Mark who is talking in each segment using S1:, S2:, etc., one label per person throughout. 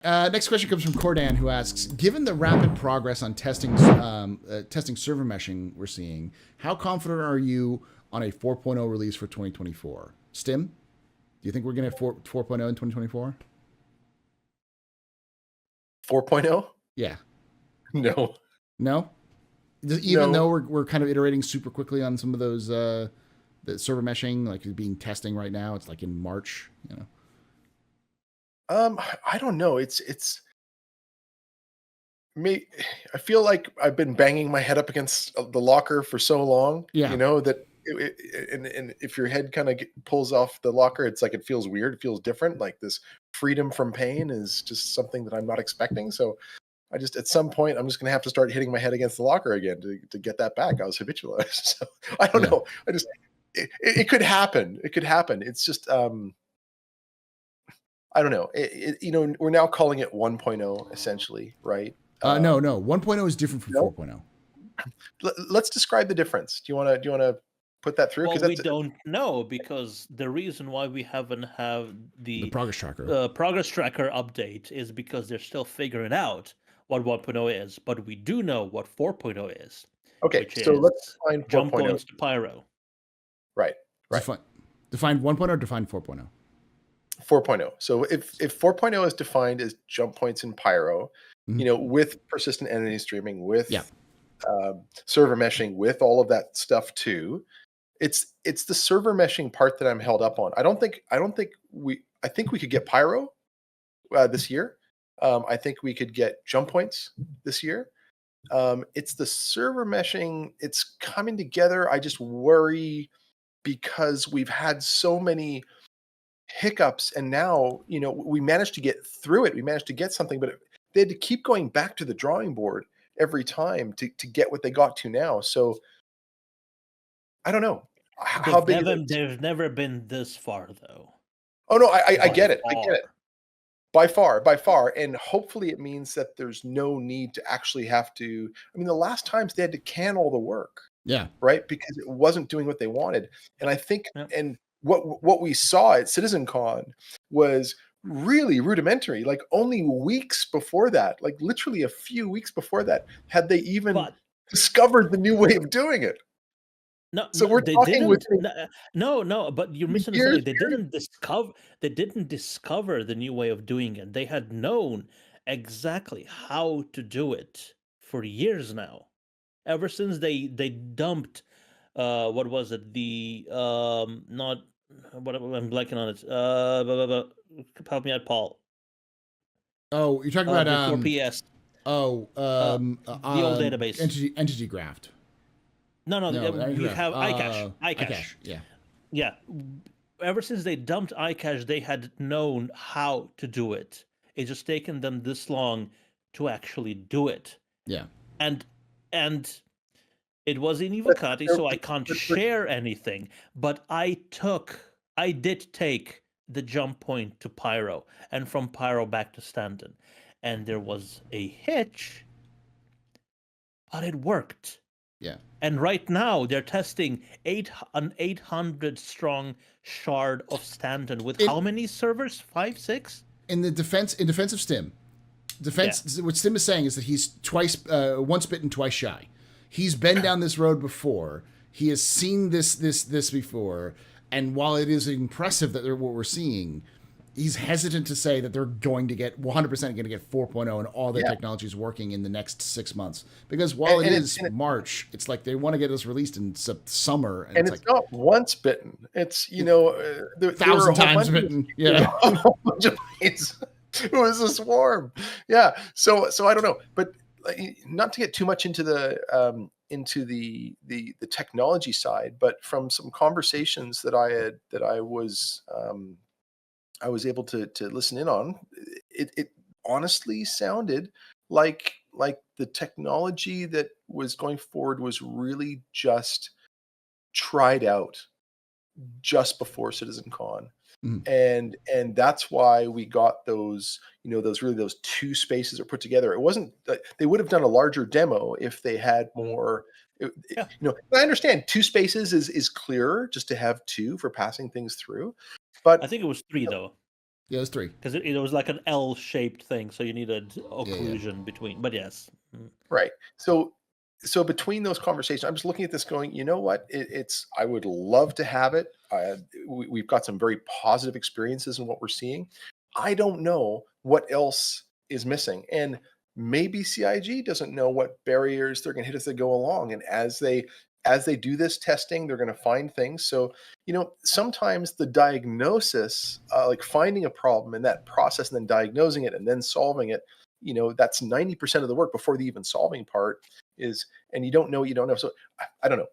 S1: Next question comes from Cordan, who asks, given the rapid progress on testing server meshing we're seeing, how confident are you on a 4.0 release for 2024? Stim, do you think we're going to have 4.0 in 2024?
S2: 4.0?
S1: Yeah.
S2: No.
S1: No? Even though we're kind of iterating super quickly on some of those the server meshing, like being testing right now, it's like in March, you know.
S2: I don't know. It's me. I feel like I've been banging my head up against the locker for so long,
S1: Yeah.
S2: that and if your head kind of pulls off the locker, it's like it feels weird. It feels different. Like this freedom from pain is just something that I'm not expecting. So I just, at some point, I'm just going to have to start hitting my head against the locker again to get that back. I was habitualized. So I don't know. It could happen. It could happen. It's just, I don't know. We're now calling it 1.0 essentially, right?
S1: No. 1.0 is different from 4.0.
S2: Let's describe the difference. Do you want to put that through?
S3: Well, we don't know, because the reason why we haven't have the
S1: progress tracker
S3: update is because they're still figuring out what 1.0 is, but we do know what 4.0 is.
S2: Okay, so let's define 4.0.
S3: Jump points to Pyro.
S2: Right.
S1: Define 1.0 or define 4.0?
S2: 4.0. So if 4.0 is defined as jump points in Pyro, with persistent entity streaming, with server meshing, with all of that stuff too, it's the server meshing part that I'm held up on. I think we could get Pyro this year. I think we could get jump points this year. It's the server meshing. It's coming together. I just worry because we've had so many hiccups, and now we managed to get through it. We managed to get something, but they had to keep going back to the drawing board every time to get what they got to now. So I don't know how big.
S3: They've never been this far, though.
S2: Oh no, I get it. I get it. By far, and hopefully it means that there's no need to actually have to. I mean, the last times they had to can all the work.
S1: Yeah.
S2: Right, because it wasn't doing what they wanted, and I think, and what we saw at CitizenCon was really rudimentary. Like only weeks before that, like literally a few weeks before that, had they even discovered the new way of doing it.
S3: No,
S2: so we're
S3: they
S2: talking
S3: didn't.
S2: with
S3: No, but you're misunderstanding. They didn't discover. They didn't discover the new way of doing it. They had known exactly how to do it for years now. Ever since they dumped, what was it? The not what I'm blanking on it. Help me out, Paul.
S1: Oh, you're talking about
S3: before PS.
S1: The old
S3: database
S1: entity graft.
S3: No, you have iCache.
S1: iCache,
S3: yeah. Ever since they dumped iCache, they had known how to do it. It's just taken them this long to actually do it.
S1: Yeah,
S3: and it was in Evocati, so I can't share anything. But I did take the jump point to Pyro, and from Pyro back to Stanton, and there was a hitch, but it worked.
S1: Yeah.
S3: And right now they're testing an 800 strong shard of Stanton with how many servers? 5, 6?
S1: In defense of Stim. What Stim is saying is that he's once bitten, twice shy. He's been down this road before. He has seen this before, and while it is impressive that they're what we're seeing, he's hesitant to say that they're going to get 100% going to get 4.0 and all their technology is working in the next 6 months. Because while it is March, it's like they want to get this released in summer,
S2: and it's like, not once bitten. It's
S1: 1,000 times bitten. Yeah,
S2: a whole bunch of bites. It was a swarm. Yeah. So I don't know, but not to get too much into the technology side, but from some conversations that I was able to listen in on, it honestly sounded like the technology that was going forward was really just tried out just before CitizenCon. And that's why we got those, those two spaces are put together. It wasn't they would have done a larger demo if they had more. I understand 2 spaces is clearer just to have 2 for passing things through, but
S3: I think it was 3 though.
S1: Yeah, it was 3.
S3: Because it was like an L-shaped thing, so you needed occlusion between. But yes.
S2: Right. So between those conversations, I'm just looking at this going, you know what? It's I would love to have it. We've got some very positive experiences in what we're seeing. I don't know what else is missing. And maybe CIG doesn't know what barriers they're going to hit as they go along. And as they do this testing, they're going to find things. So, sometimes the diagnosis, like finding a problem in that process and then diagnosing it and then solving it, that's 90% of the work before the even solving part is, and you don't know what you don't know. So I don't know.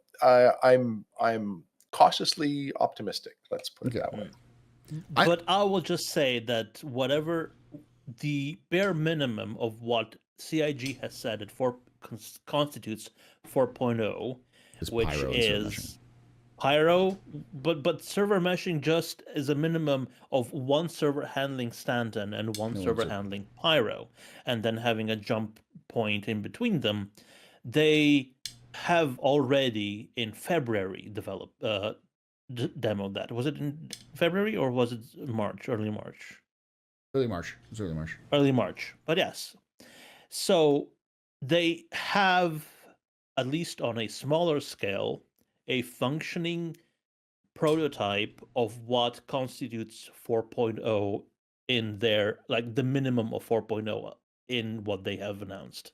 S2: I'm cautiously optimistic. Let's put it that way.
S3: But I will just say that whatever the bare minimum of what CIG has said it constitutes 4.0, which is Pyro, but server meshing just is a minimum of one server handling Stanton and one server handling Pyro, and then having a jump point in between them. They have already in February developed demoed that. Was it in February or was it March? Early March.
S1: Early March. It was early March.
S3: Early March. But yes. So they have, at least on a smaller scale, a functioning prototype of what constitutes 4.0 in their, like the minimum of 4.0 in what they have announced.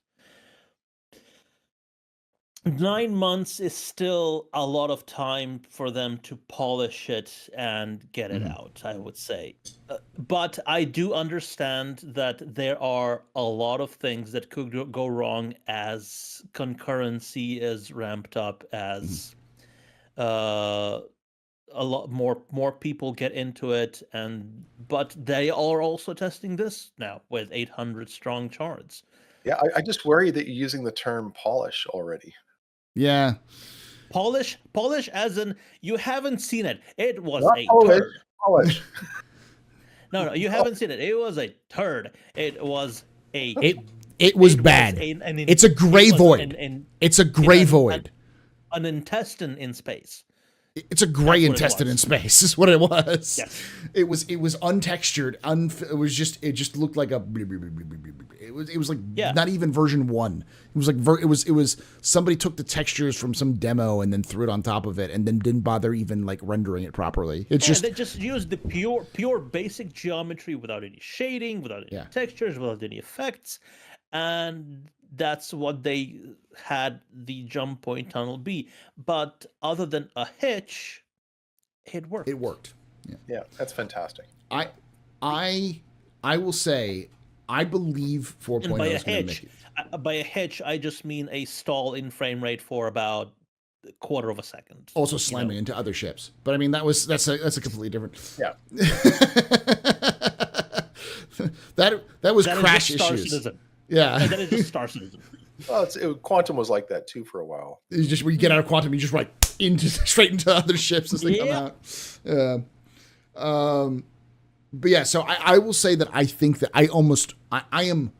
S3: 9 months is still a lot of time for them to polish it and get it out, I would say. But I do understand that there are a lot of things that could go wrong as concurrency is ramped up, as a lot more people get into it, but they are also testing this now with 800 strong shards.
S2: Yeah, I just worry that you're using the term polish already.
S1: Yeah.
S3: Polish as in you haven't seen it. It was a turd.
S2: Polish.
S3: No, you haven't seen it. It was a turd. It was a...
S1: It was bad. It's a gray void. It's a gray void.
S3: An intestine in space.
S1: It's a gray intestine in space is what it was.
S3: Yes.
S1: It was untextured. It just looked like a... It was like not even version 1. It was like it was somebody took the textures from some demo and then threw it on top of it and then didn't bother even like rendering it properly. They
S3: just used the pure basic geometry without any shading, without any textures, without any effects, and that's what they had the jump point tunnel be. But other than a hitch, it worked.
S1: It worked.
S2: Yeah, that's fantastic.
S1: I will say I believe 4.0 is going to make it.
S3: By a hitch, I just mean a stall in frame rate for about a quarter of a second.
S1: Also slamming into other ships. But I mean that's a completely different.
S2: Yeah.
S1: that was crash issues.
S3: Citizen.
S1: Yeah.
S3: And that is just Star Citizen.
S2: Well, Quantum was like that too for a while.
S1: You just when you get out of Quantum, you just straight into other ships as they come out. But yeah, so I will say that I think that I am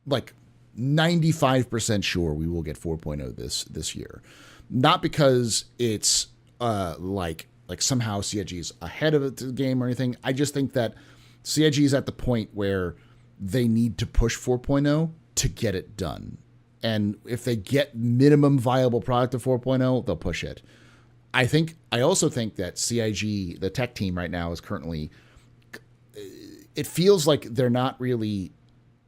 S1: like 95% sure we will get 4.0 this year. Not because it's like somehow CIG is ahead of the game or anything. I just think that CIG is at the point where they need to push 4.0 to get it done. And if they get minimum viable product of 4.0, they'll push it. I also think that CIG, the tech team right now, is currently... It feels like they're not really...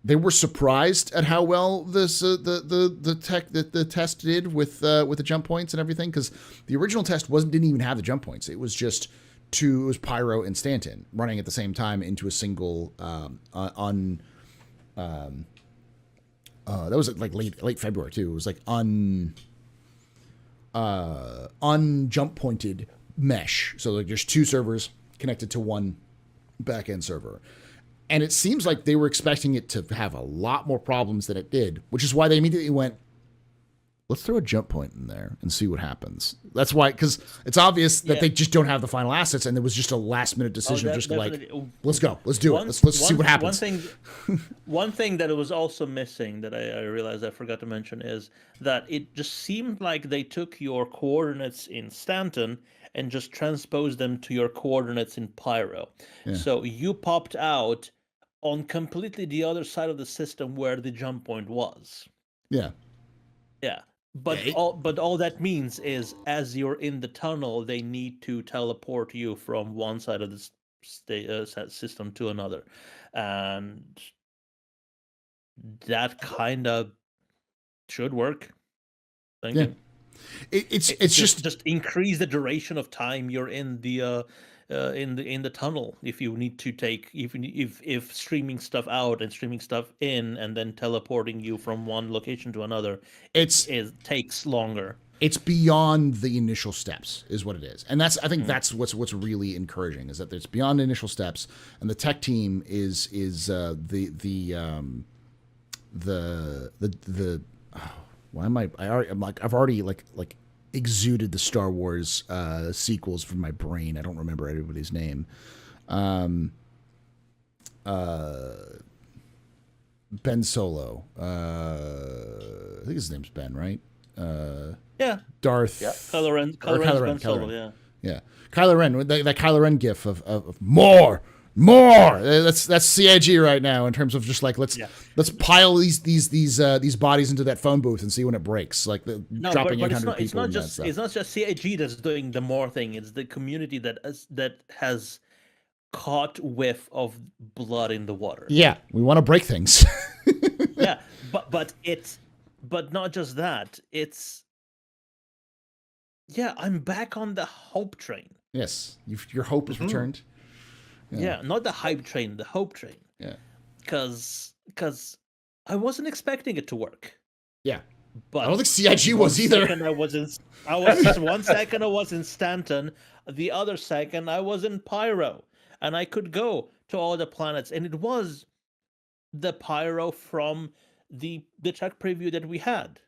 S1: They were surprised at how well this the test did with the jump points and everything, because the original test didn't even have the jump points. It was just Pyro and Stanton running at the same time into a single that was like late February too. It was like unjump pointed mesh. So like there's 2 servers connected to one back-end server. And it seems like they were expecting it to have a lot more problems than it did, which is why they immediately went, let's throw a jump point in there and see what happens. That's why, because it's obvious that they just don't have the final assets, and there was just a last-minute decision of just like, let's go, let's do it, let's see what happens.
S3: One thing that it was also missing that I realized I forgot to mention is that it just seemed like they took your coordinates in Stanton and just transpose them to your coordinates in Pyro.
S1: Yeah.
S3: So you popped out on completely the other side of the system where the jump point was.
S1: Yeah.
S3: Yeah. But all that means is, as you're in the tunnel, they need to teleport you from one side of the system to another, and that kind of should work. Thinking.
S1: It's
S3: just increase the duration of time you're in the tunnel if you need to take if streaming stuff out and streaming stuff in and then teleporting you from one location to another, it takes longer.
S1: It's beyond the initial steps is what it is. And that's, I think that's what's really encouraging, is that it's beyond the initial steps, and the tech team is why am I've already exuded the Star Wars sequels from my brain. I don't remember everybody's name. Ben Solo. I think his name's Ben, right?
S3: Yeah.
S1: Darth.
S3: Yeah. Kylo Ren. Ben Solo, yeah.
S1: Yeah. Kylo Ren. That Kylo Ren gif of more. That's CIG right now in terms of just let's pile these bodies into that phone booth and see when it breaks. Dropping 800 people.
S3: It's not just CIG that's doing the more thing. It's the community that has caught whiff of blood in the water.
S1: Yeah, we want to break things.
S3: Yeah, but not just that. It's I'm back on the hope train.
S1: Yes, your hope is returned.
S3: Yeah, not the hype train, the hope train.
S1: Yeah.
S3: Because I wasn't expecting it to work.
S1: Yeah.
S3: But
S1: I don't think CIG was either.
S3: One second I was in Stanton, the other second I was in Pyro. And I could go to all the planets, and it was the Pyro from the tech preview that we had.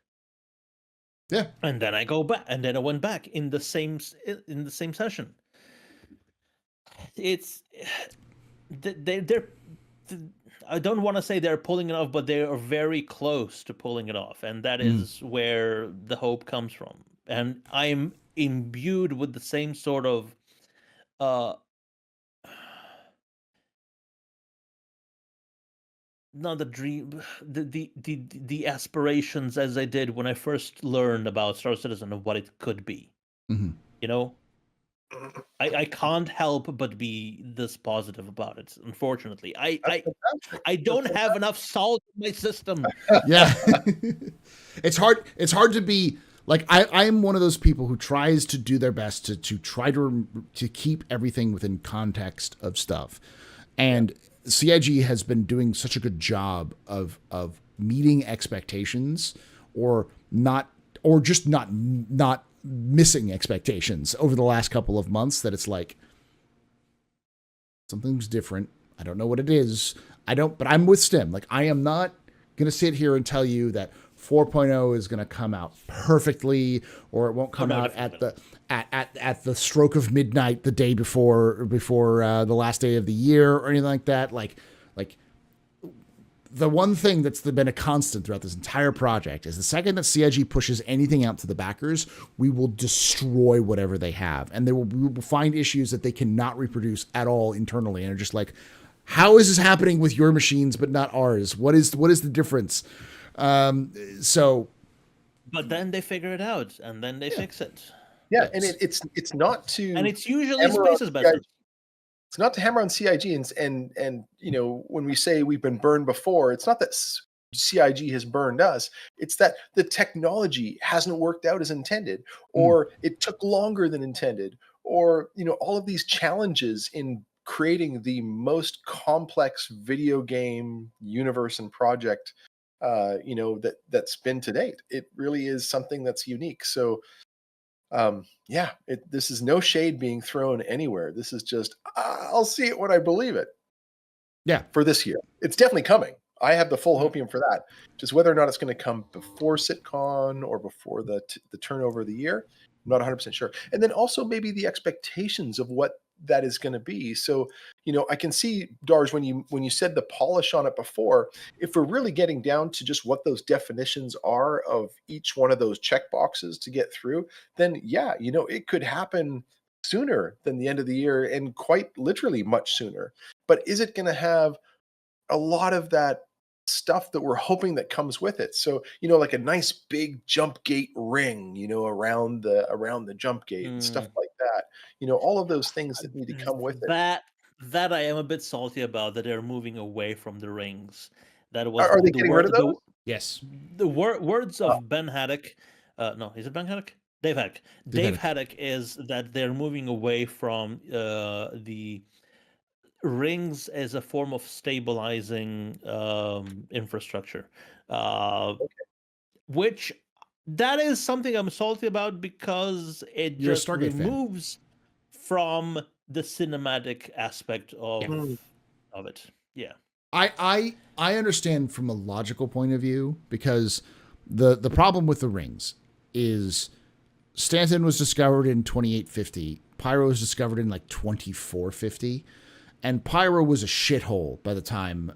S1: Yeah.
S3: And then I go back, and then I went back in the same session. It's they're I don't want to say they're pulling it off, but they are very close to pulling it off, and that is where the hope comes from. And I'm imbued with the same sort of not the dream, the aspirations as I did when I first learned about Star Citizen and what it could be.
S1: Mm-hmm.
S3: You know, I can't help but be this positive about it. Unfortunately, I don't have enough salt in my system.
S1: Yeah, it's hard. It's hard to be I am one of those people who tries to do their best to try to keep everything within context of stuff, and CIG has been doing such a good job of meeting expectations, or just not missing expectations over the last couple of months, that it's something's different. I don't know what it is. But I'm with Stim. I am not going to sit here and tell you that 4.0 is going to come out perfectly, or it won't come out at the stroke of midnight the day before the last day of the year or anything like that. The one thing that's been a constant throughout this entire project is the second that CIG pushes anything out to the backers, we will destroy whatever they have. And we will find issues that they cannot reproduce at all internally. And are just how is this happening with your machines but not ours? What is the difference? But
S3: then they figure it out, and then they fix it.
S2: Yeah, and it's not to...
S3: And it's usually Space's best.
S2: It's not to hammer on CIG, and when we say we've been burned before, it's not that CIG has burned us. It's that the technology hasn't worked out as intended, or it took longer than intended, or all of these challenges in creating the most complex video game universe and project that's been to date. It really is something that's unique. So this is no shade being thrown anywhere. This is just, I'll see it when I believe it.
S1: Yeah.
S2: For this year. It's definitely coming. I have the full hopium for that. Just whether or not it's going to come before SitCon or before the turnover of the year, I'm not 100% sure. And then also maybe the expectations of what that is going to be. So, I can see, Darge, when you said the polish on it before, if we're really getting down to just what those definitions are of each one of those check boxes to get through, then it could happen sooner than the end of the year, and quite literally much sooner. But is it going to have a lot of that stuff that we're hoping that comes with it? So, like a nice big jump gate ring, around the jump gate and stuff like that. All of those things that need to come with it.
S3: That I am a bit salty about, that they're moving away from the rings. That was
S2: Are they getting rid of those?
S1: Yes.
S3: The words of Ben Haddock. No, is it Ben Haddock? Dave Haddock. Dave Haddock is that they're moving away from the rings as a form of stabilizing infrastructure, which that is something I'm salty about, because it just removes from the cinematic aspect of it. Yeah.
S1: I understand from a logical point of view, because the problem with the rings is Stanton was discovered in 2850. Pyro was discovered in like 2450. And Pyro was a shithole by the time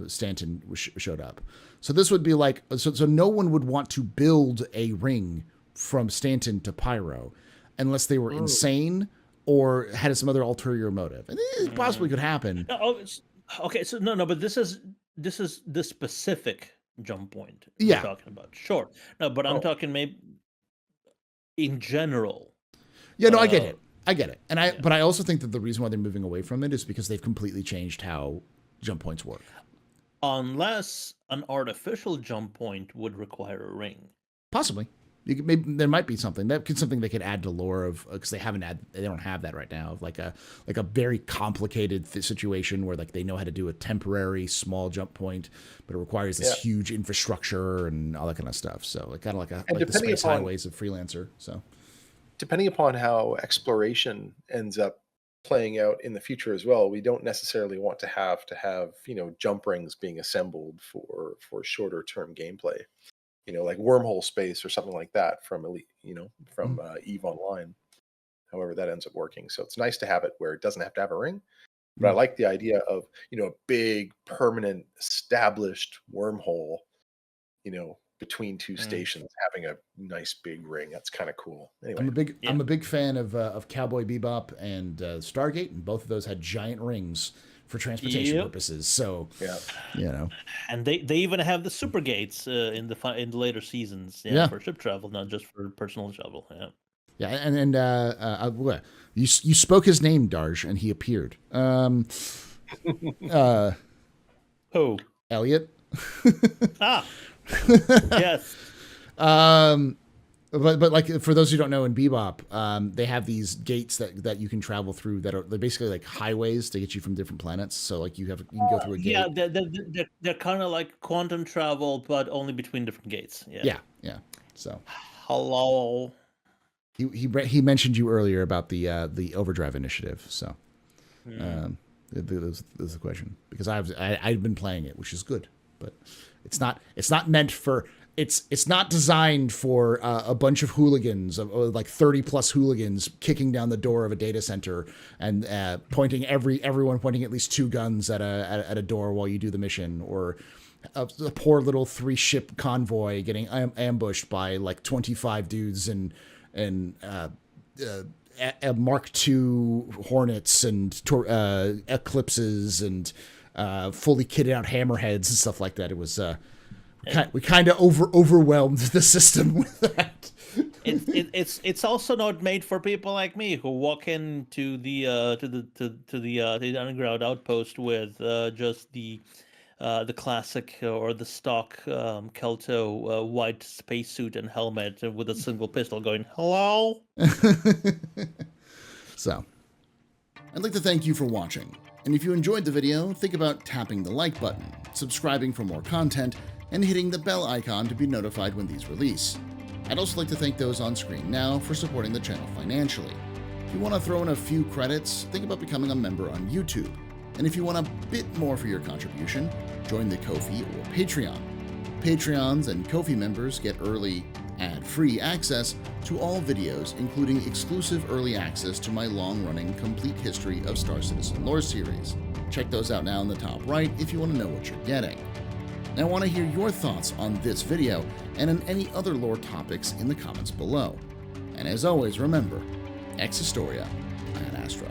S1: Stanton showed up. So this would be like, so no one would want to build a ring from Stanton to Pyro unless they were insane or had some other ulterior motive. And it possibly could happen.
S3: Okay, so no, but this is the specific jump point we're talking about. Sure. No, but I'm talking maybe in general.
S1: Yeah, no, I get it. But I also think that the reason why they're moving away from it is because they've completely changed how jump points work.
S3: Unless an artificial jump point would require a ring.
S1: Possibly. Maybe there might be something they could add to lore of, because they don't have that right now, like a very complicated situation where like they know how to do a temporary small jump point, but it requires this huge infrastructure and all that kind of stuff. So like kind of like the space highways of Freelancer. So
S2: depending upon how exploration ends up playing out in the future as well, we don't necessarily want to have jump rings being assembled for shorter term gameplay. Like wormhole space or something like that from Elite, from EVE Online, however that ends up working. So it's nice to have it where it doesn't have to have a ring. But I like the idea of, a big, permanent, established wormhole, between two stations, having a nice big ring. That's kind of cool. Anyway,
S1: I'm a big fan of Cowboy Bebop and Stargate, and both of those had giant rings for transportation purposes. So
S3: and they even have the super gates in the later seasons for ship travel, not just for personal travel.
S1: And you spoke his name, Darj, and he appeared.
S3: Who?
S1: Elliot.
S3: Yes.
S1: But like for those who don't know, in Bebop, they have these gates that you can travel through they're basically like highways to get you from different planets. So like you can go through a gate.
S3: Yeah, they're kind of like quantum travel, but only between different gates. Yeah.
S1: So
S3: hello.
S1: He mentioned you earlier about the Overdrive initiative. So there's a question, because I've been playing it, which is good, but it's not meant for. It's not designed for a bunch of hooligans, like 30 plus hooligans kicking down the door of a data center and everyone pointing at least two guns at a door while you do the mission, or a poor little 3-ship convoy getting ambushed by like 25 dudes and Mark II Hornets and Eclipses and fully kitted out Hammerheads and stuff like that. It was we kind of overwhelmed the system with that.
S3: It's also not made for people like me who walk into the underground outpost with just the classic or the stock Kelto white spacesuit and helmet with a single pistol going, hello?
S1: So, I'd like to thank you for watching. And if you enjoyed the video, think about tapping the like button, subscribing for more content, and hitting the bell icon to be notified when these release. I'd also like to thank those on screen now for supporting the channel financially. If you want to throw in a few credits, think about becoming a member on YouTube. And if you want a bit more for your contribution, join the Ko-fi or Patreon. Patreons and Ko-fi members get early, ad-free access to all videos, including exclusive early access to my long-running complete history of Star Citizen lore series. Check those out now in the top right if you want to know what you're getting. And I want to hear your thoughts on this video and on any other lore topics in the comments below. And as always, remember, Ex Historia, and Astra.